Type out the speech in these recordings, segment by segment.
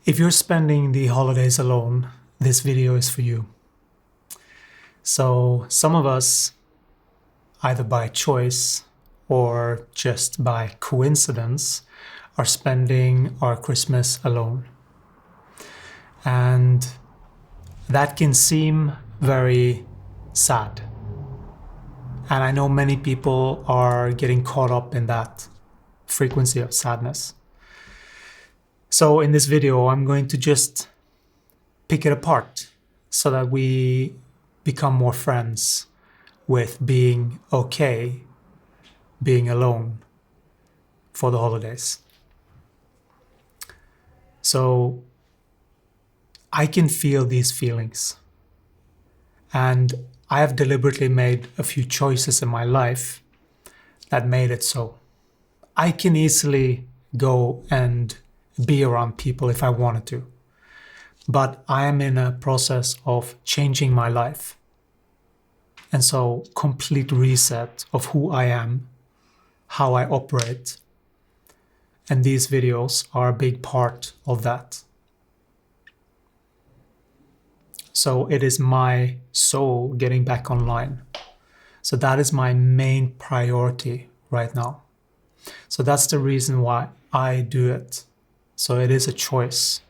If you're spending the holidays alone, this video is for you. So some of us, either by choice or just by coincidence, are spending our Christmas alone. And that can seem very sad. And I know many people are getting caught up in that frequency of sadness. So in this video, I'm going to just pick it apart so that we become more friends with being okay, being alone for the holidays. So I can feel these feelings, and I have deliberately made a few choices in my life that made it so. I can easily go and be around people if I wanted to, but I am in a process of changing my life. And so complete reset of who I am, how I operate. And these videos are a big part of that. So it is my soul getting back online. So that is my main priority right now. So that's the reason why I do it. So it is a choice.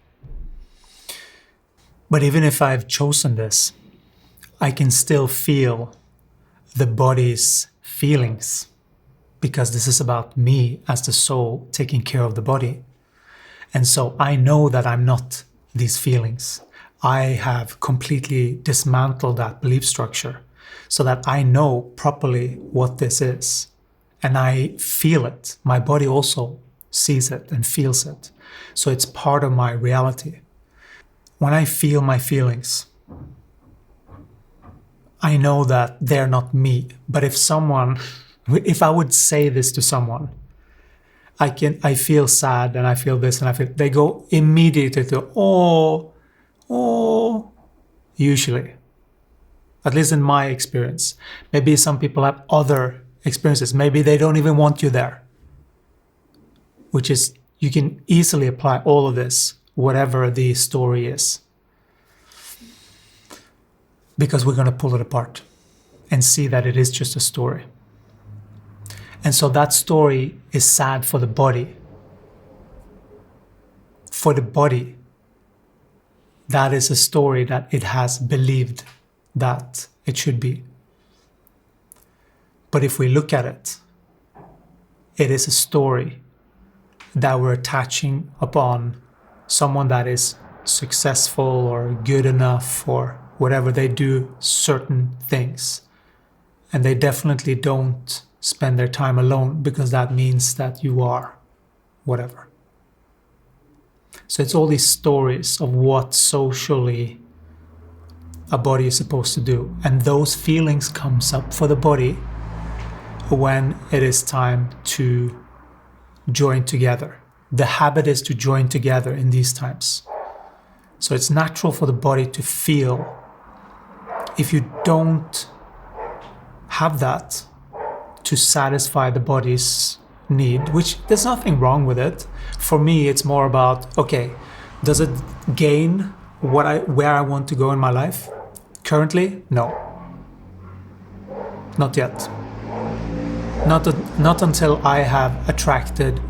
But even if I've chosen this, I can still feel the body's feelings, because this is about me as the soul taking care of the body. And so I know that I'm not these feelings. I have completely dismantled that belief structure so that I know properly what this is. And I feel it. My body also sees it and feels it. So it's part of my reality. When I feel my feelings, I know that they're not me. But if I would say this to someone, I feel sad and I feel this and they go immediately to, oh, usually. At least in my experience. Maybe some people have other experiences. Maybe they don't even want you there. Which is, you can easily apply all of this, whatever the story is. Because we're going to pull it apart and see that it is just a story. And so that story is sad for the body. For the body, that is a story that it has believed that it should be. But if we look at it, it is a story that we're attaching upon someone that is successful or good enough or whatever. They do certain things. And they definitely don't spend their time alone, because that means that you are whatever. So it's all these stories of what socially a body is supposed to do. And those feelings comes up for the body when it is time to join together. The habit is to join together in these times. So it's natural for the body to feel. If you don't have that to satisfy the body's need, which there's nothing wrong with it. For me, it's more about, okay, does it gain where I want to go in my life? Currently, no. Not yet. Not until I have attracted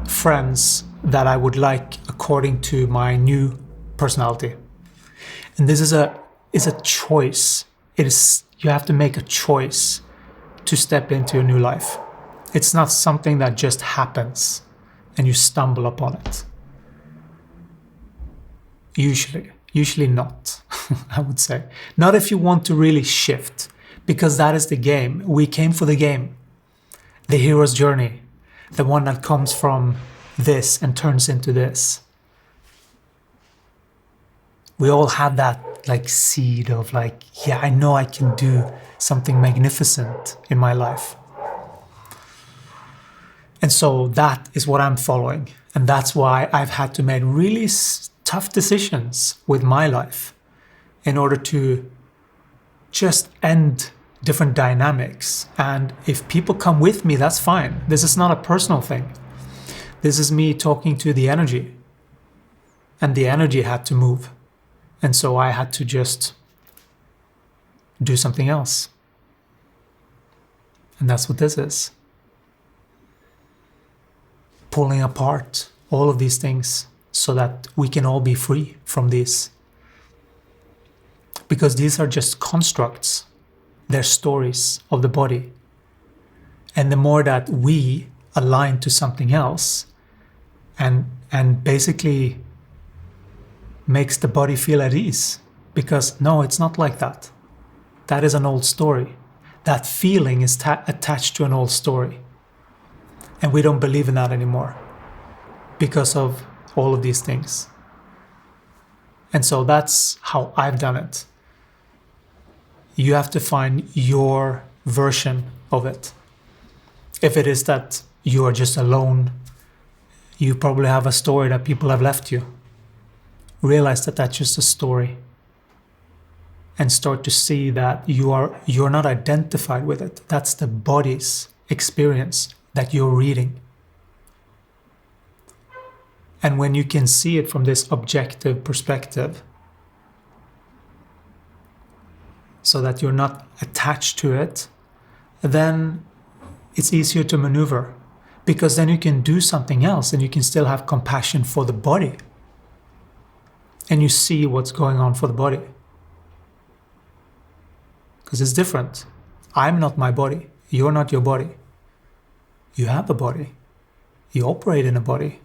friends that I would like according to my new personality. And this is a choice. You have to make a choice to step into a new life. It's not something that just happens and you stumble upon it. Usually not, I would say. Not if you want to really shift, because that is the game. We came for the game. The hero's journey, the one that comes from this and turns into this. We all have that seed of yeah, I know I can do something magnificent in my life. And so that is what I'm following. And that's why I've had to make really tough decisions with my life in order to just end different dynamics. And if people come with me, that's fine. This is not a personal thing. This is me talking to the energy. and the energy had to move. And so I had to just do something else. And that's what this is. Pulling apart all of these things so that we can all be free from these. Because these are just constructs. They're stories of the body. And the more that we align to something else and basically makes the body feel at ease. Because no, it's not like that. That is an old story. That feeling is attached to an old story. And we don't believe in that anymore because of all of these things. And so that's how I've done it. You have to find your version of it. If it is that you are just alone, you probably have a story that people have left you. Realize that that's just a story. And start to see that you're not identified with it. That's the body's experience that you're reading. And when you can see it from this objective perspective, so that you're not attached to it, then it's easier to maneuver. Because then you can do something else and you can still have compassion for the body. And you see what's going on for the body. Because it's different. I'm not my body. You're not your body. You have a body. You operate in a body.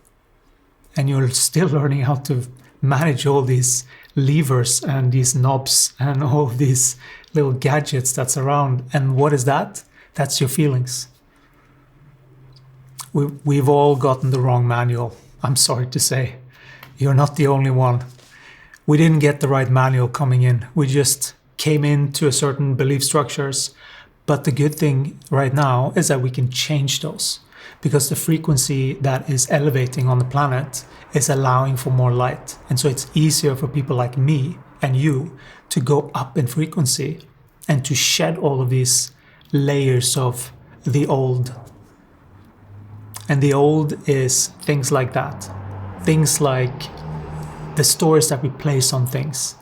And you're still learning how to manage all these levers and these knobs and all these little gadgets that's around. And what is that? That's your feelings. We've all gotten the wrong manual. I'm sorry to say. You're not the only one. We didn't get the right manual coming in. We just came into a certain belief structures. But the good thing right now is that we can change those, because the frequency that is elevating on the planet is allowing for more light. And so it's easier for people like me and you to go up in frequency and to shed all of these layers of the old. And the old is things like that. Things like the stories that we place on things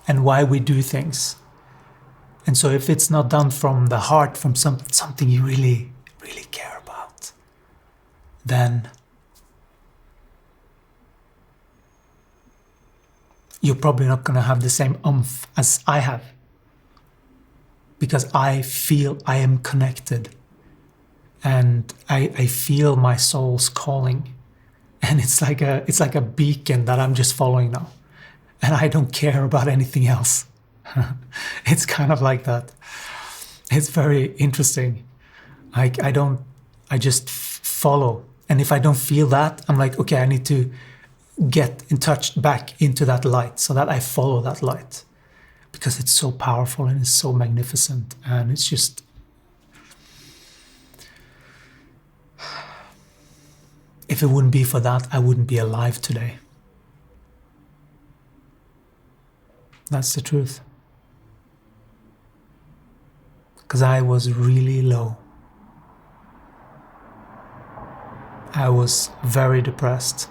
and why we do things. And so if it's not done from the heart, from something you really, really care about, then you're probably not going to have the same oomph as I have. Because I feel I am connected. And I feel my soul's calling. And it's like a beacon that I'm just following now. And I don't care about anything else. It's kind of like that. It's very interesting. I just follow. And if I don't feel that, I'm like, okay, I need to get in touch back into that light so that I follow that light. Because it's so powerful and it's so magnificent. And it's just... If it wouldn't be for that, I wouldn't be alive today. That's the truth. Because I was really low. I was very depressed.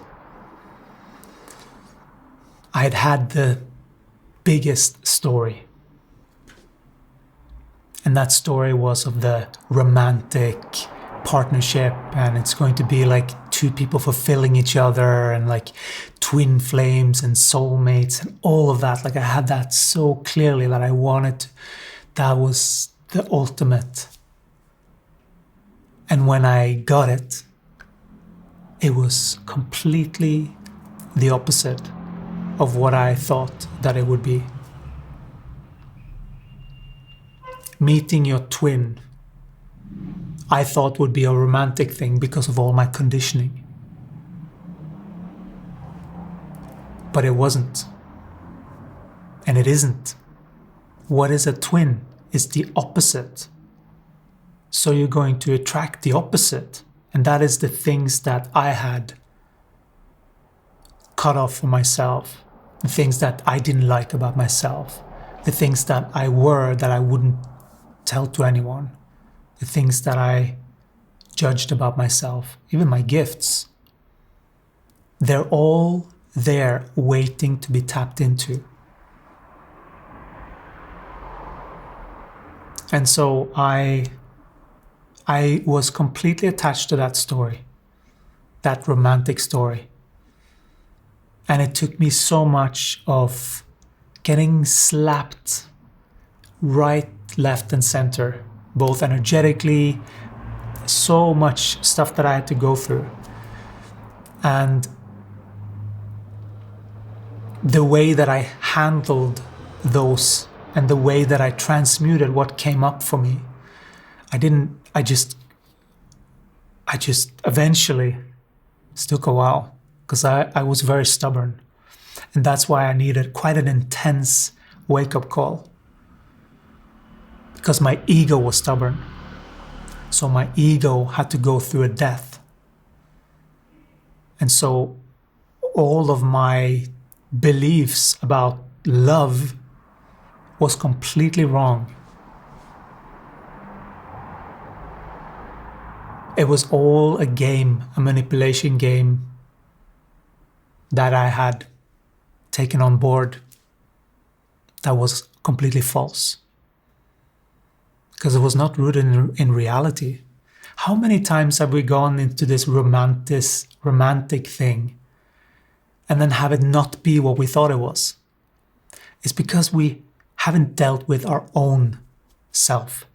I had had the biggest story. And that story was of the romantic partnership, and it's going to be like two people fulfilling each other and like twin flames and soulmates and all of that. Like I had that so clearly that I wanted, that was the ultimate. And when I got it, it was completely the opposite of what I thought that it would be. Meeting your twin, I thought would be a romantic thing because of all my conditioning. But it wasn't. And it isn't. What is a twin? It's the opposite. So you're going to attract the opposite. And that is the things that I had cut off for myself. The things that I didn't like about myself. The things that I were that I wouldn't tell to anyone. The things that I judged about myself. Even my gifts. They're all there waiting to be tapped into. And so I was completely attached to that story, that romantic story. And it took me so much of getting slapped right, left, and center, both energetically, so much stuff that I had to go through. And the way that I handled those and the way that I transmuted what came up for me, I just eventually, it took a while because I was very stubborn. And that's why I needed quite an intense wake-up call, because my ego was stubborn. So my ego had to go through a death. And so all of my beliefs about love was completely wrong. It was all a game, a manipulation game that I had taken on board that was completely false. Because it was not rooted in reality. How many times have we gone into this romantic thing and then have it not be what we thought it was? It's because we haven't dealt with our own self.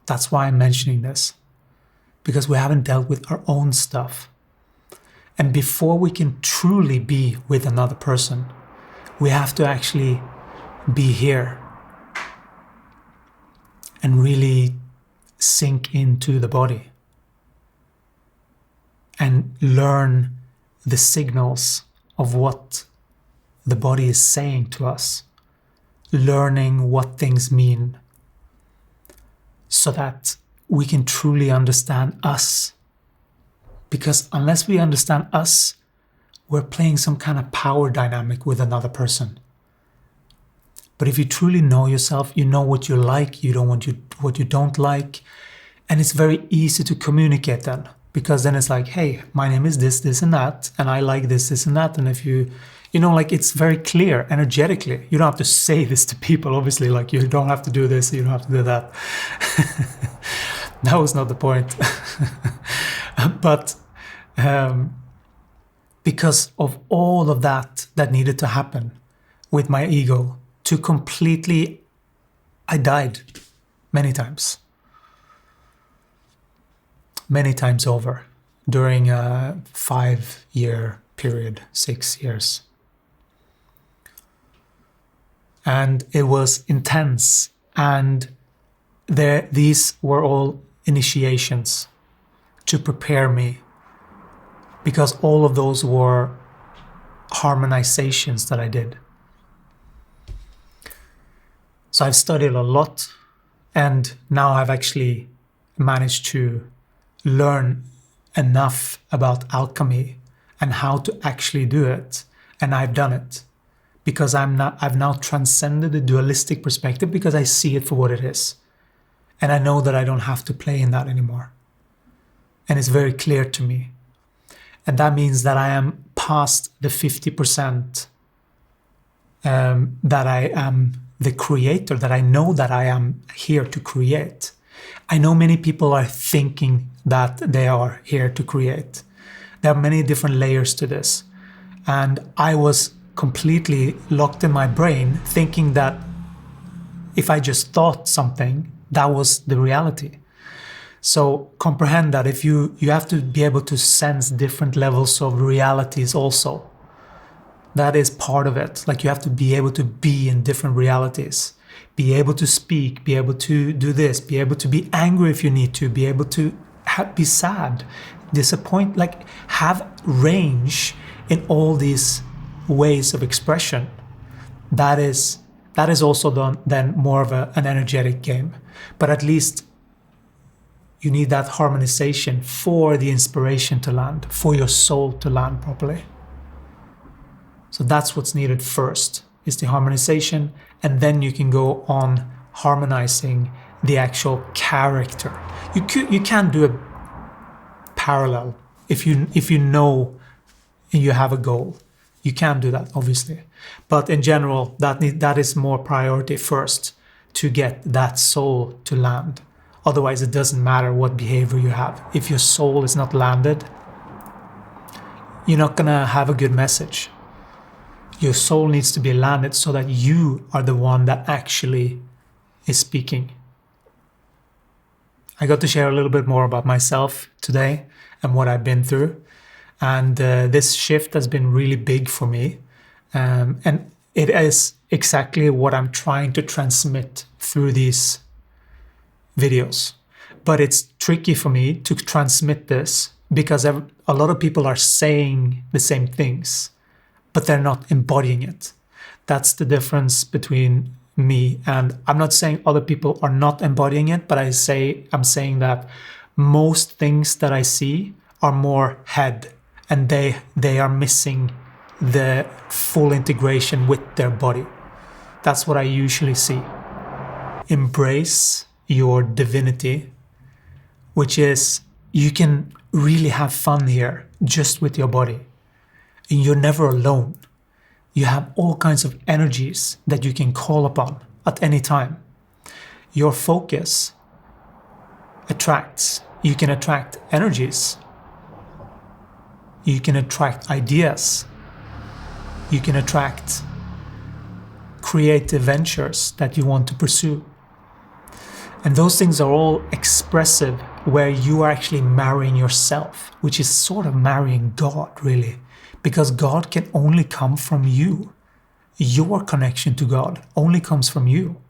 That's why I'm mentioning this. Because we haven't dealt with our own stuff. And before we can truly be with another person, we have to actually be here and really sink into the body and learn the signals of what the body is saying to us, learning what things mean, so that we can truly understand us. Because unless we understand us, we're playing some kind of power dynamic with another person. But if you truly know yourself, you know what you like, you know what you don't like, and it's very easy to communicate then. Because then it's like, hey, my name is this, this, and that, and I like this, this, and that. And if you know, like, it's very clear energetically. You don't have to say this to people, obviously, like, you don't have to do this, you don't have to do that. That was not the point. But because of all of that needed to happen with my ego, to completely, I died many times over during a 5-year period, 6 years. And it was intense. And these were all initiations to prepare me, because all of those were harmonizations that I did. So I've studied a lot, and now I've actually managed to learn enough about alchemy and how to actually do it. And I've done it because I've now transcended the dualistic perspective, because I see it for what it is. And I know that I don't have to play in that anymore. And it's very clear to me. And that means that I am past the 50% that I am the creator, that I know that I am here to create. I know many people are thinking that they are here to create. There are many different layers to this. And I was completely locked in my brain thinking that if I just thought something, that was the reality. So comprehend that if you have to be able to sense different levels of realities also. That is part of it. Like, you have to be able to be in different realities, be able to speak, be able to do this, be able to be angry if you need to, be able to be sad, disappoint, like have range in all these ways of expression. That is also then more of an energetic game. But at least you need that harmonization for the inspiration to land, for your soul to land properly. So that's what's needed first, is the harmonization, and then you can go on harmonizing the actual character. You can do a parallel if you know and you have a goal. You can do that, obviously. But in general, that is more priority first, to get that soul to land. Otherwise, it doesn't matter what behavior you have. If your soul is not landed, you're not going to have a good message. Your soul needs to be landed so that you are the one that actually is speaking. I got to share a little bit more about myself today and what I've been through. And this shift has been really big for me. And it is exactly what I'm trying to transmit through these videos. But it's tricky for me to transmit this because a lot of people are saying the same things, but they're not embodying it. That's the difference between me, and I'm not saying other people are not embodying it, but I'm saying that most things that I see are more head, and they are missing the full integration with their body. That's what I usually see. Embrace your divinity, which is you can really have fun here just with your body. And you're never alone. You have all kinds of energies that you can call upon at any time. Your focus attracts. You can attract energies. You can attract ideas. You can attract creative ventures that you want to pursue. And those things are all expressive, where you are actually marrying yourself, which is sort of marrying God, really. Because God can only come from you. Your connection to God only comes from you.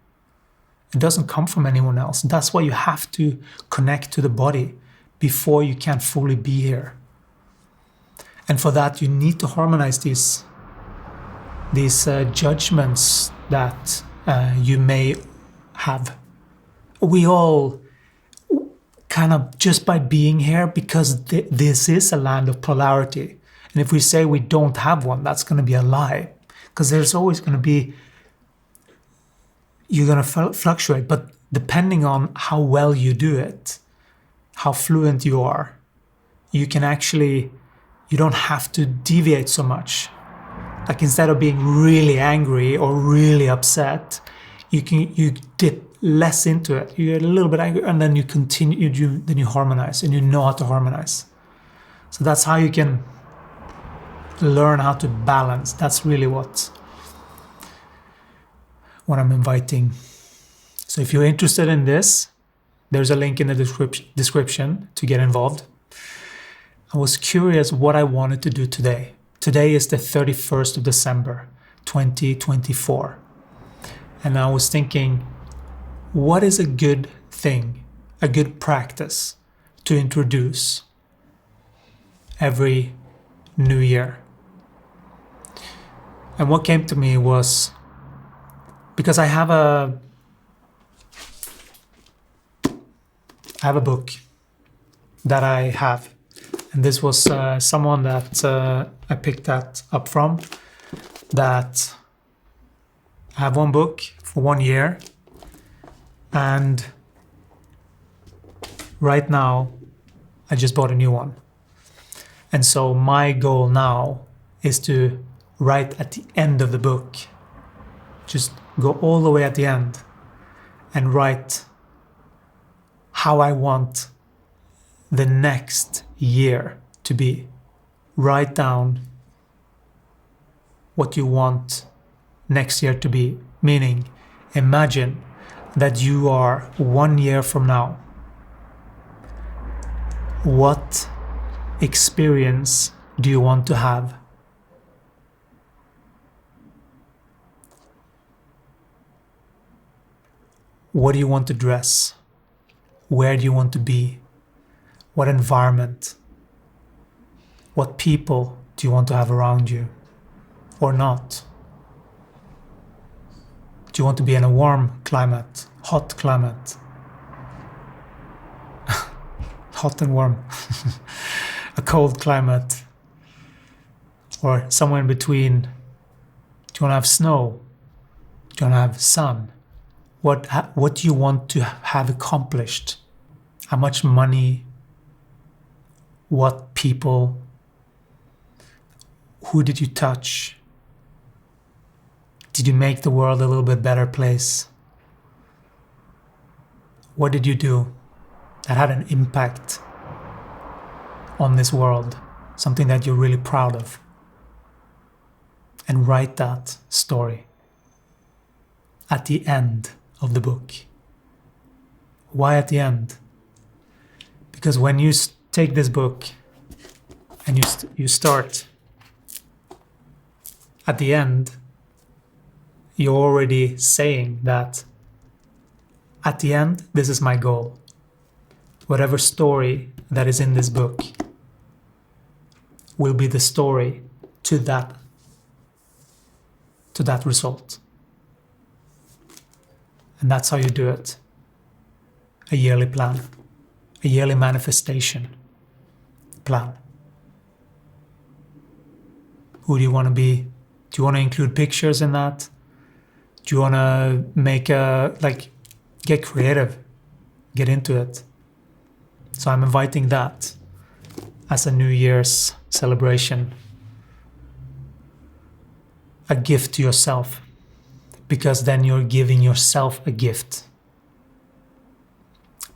It doesn't come from anyone else. That's why you have to connect to the body before you can fully be here. And for that, you need to harmonize these judgments that you may have. We all kind of, just by being here, because this is a land of polarity. And if we say we don't have one, that's going to be a lie. Because there's always going to be, you're going to fluctuate. But depending on how well you do it, how fluent you are, you can actually, you don't have to deviate so much. Like instead of being really angry or really upset, you dip less into it. You get a little bit angry and then you continue, then you harmonize, and you know how to harmonize. So that's how you can learn how to balance. That's really what I'm inviting. So if you're interested in this, there's a link in the description to get involved. I was curious what I wanted to do today. Today is the 31st of December, 2024. And I was thinking, what is a good thing, a good practice to introduce every new year? And what came to me was, because I have a book that I have, and this was someone that I picked that up from, that I have one book for 1 year, and right now I just bought a new one. And so my goal now is to write at the end of the book, just go all the way at the end and write how I want the next year to be. Write down what you want next year to be, meaning imagine that you are 1 year from now. What experience do you want to have? What do you want to dress? Where do you want to be? What environment? What people do you want to have around you? Or not? Do you want to be in a warm climate, hot climate? Hot and warm. A cold climate? Or somewhere in between? Do you want to have snow? Do you want to have sun? What do you want to have accomplished? How much money? What people? Who did you touch? Did you make the world a little bit better place? What did you do that had an impact on this world? Something that you're really proud of. And write that story at the end of the book. Why at the end? Because when you take this book and you start at the end, you're already saying that at the end, this is my goal. Whatever story that is in this book will be the story to that result. And that's how you do it. A yearly plan, a yearly manifestation plan. Who do you want to be? Do you want to include pictures in that? Do you want to make get creative, get into it? So I'm inviting that as a New Year's celebration, a gift to yourself, because then you're giving yourself a gift,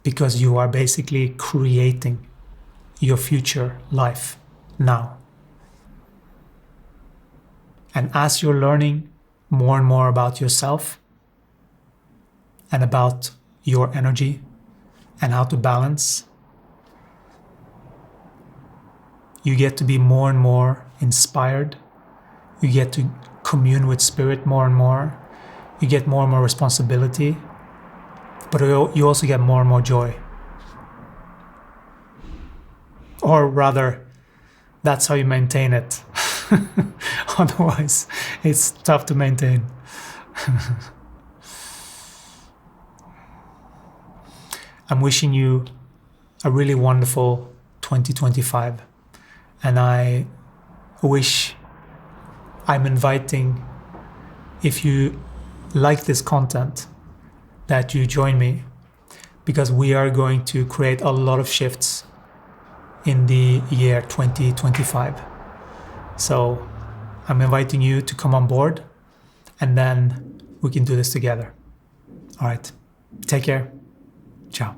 because you are basically creating your future life now. And as you're learning more and more about yourself and about your energy and how to balance, you get to be more and more inspired. You get to commune with spirit more and more. You get more and more responsibility, but you also get more and more joy. Or rather, that's how you maintain it. Otherwise, it's tough to maintain. I'm wishing you a really wonderful 2025. And I'm inviting, if you like this content, that you join me, because we are going to create a lot of shifts in the year 2025. So I'm inviting you to come on board, and then we can do this together. All right. Take care. Ciao.